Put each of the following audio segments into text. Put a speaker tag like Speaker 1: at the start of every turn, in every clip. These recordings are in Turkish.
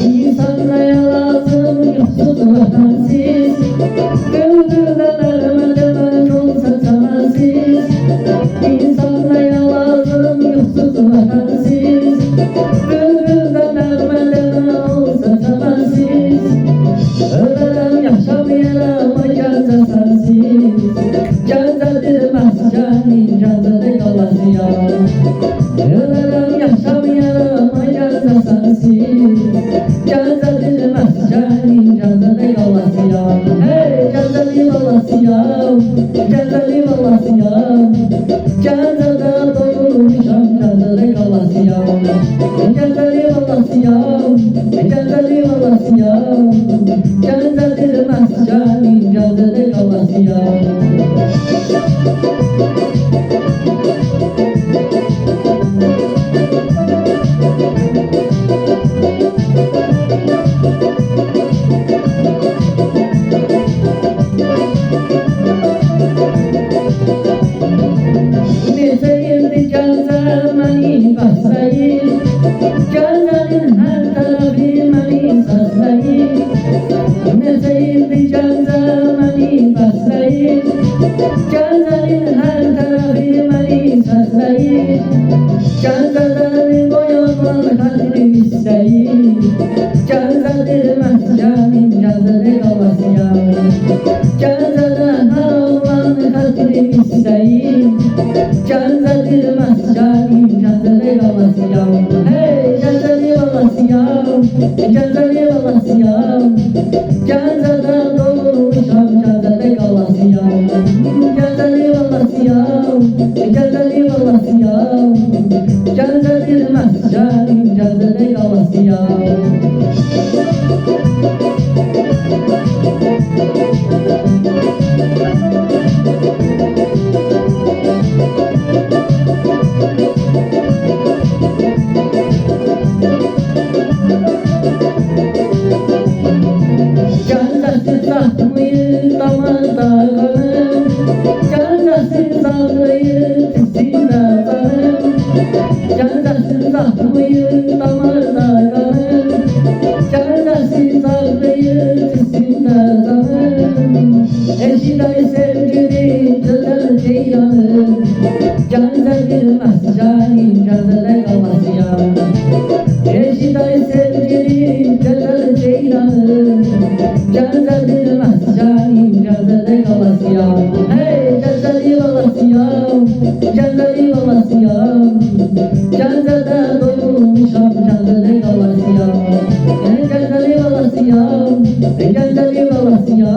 Speaker 1: İnsanlara lazım yoksul vatansiz, gönlünden ölmeden olsa çaresiz. İnsanlara lazım yoksul vatansiz, gönlünden ölmeden olsa çaresiz. Ölerim yaşamayalım o gece sensiz, gecedir mescanin gecede kalasıya. Ölerim yaşamayalım o gece sensiz, gecedir mescanin gecede kalasıya. Hey geceli kalasıya, geceli kalasıya, gecede doyurmuşam gecede kalasıya. Geceli kalasıya, geceli kalasıya, gecedir mescanin gecede kalasıya. Neseyirdi gecemenin basrayı, gecenin her tarafı meni sasrayı. Neseyirdi gecemenin basrayı, gecenin her tarafı meni sasrayı. Geceden boyaman kadrim isteyi, gecedir mescanin gecede kalasıya. Geceden olan kadrim isteyi, gecedir mescanin gecede kalasıya. Hey geceli kalasıya, geceli kalasıya, gecede doğmuşam gecede kalasıya. Geceli kalasıya, geceli kalasıya, gecedir mescanin gecede kalasıya. Gecesiz ahmıyı damarda kanım, gecesiz ağrıyı tisinde kanım. Gecesiz ahmıyı damarda kanım, gecesiz ağrıyı tisinde kanım. Eşiday sevgili güzel ceylanım, gecedir mescanin gecede kalasıya. Eşiday sevgili güzel ceylanım, gecedir mescanin gecede kalasıya. Hey geceli kalasıya, geceli kalasıya, gecede doyurmuşam gecede kalasıya. Geceli kalasıya, geceli kalasıya,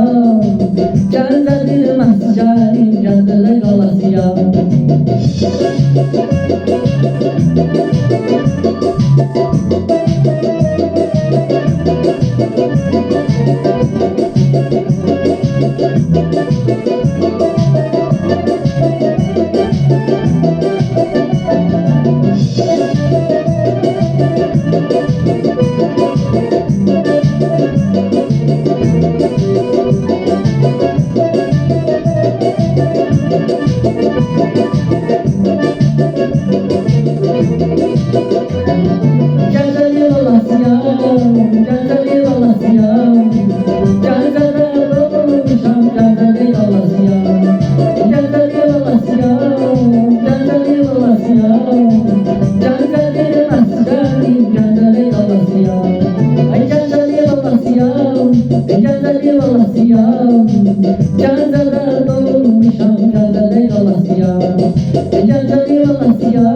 Speaker 1: gecedir mescanin gecede kalasıya. Geceli kalasıya, geceli kalasıya, gecede doğmuşam gecede kalasıya. Geceli kalasıya, geceli kalasıya, gecedir mescanin gecede kalasıya. Ay geceli kalasıya, geceli kalasıya, gecede doğmuşam gecede kalasıya. Geceli kalasıya,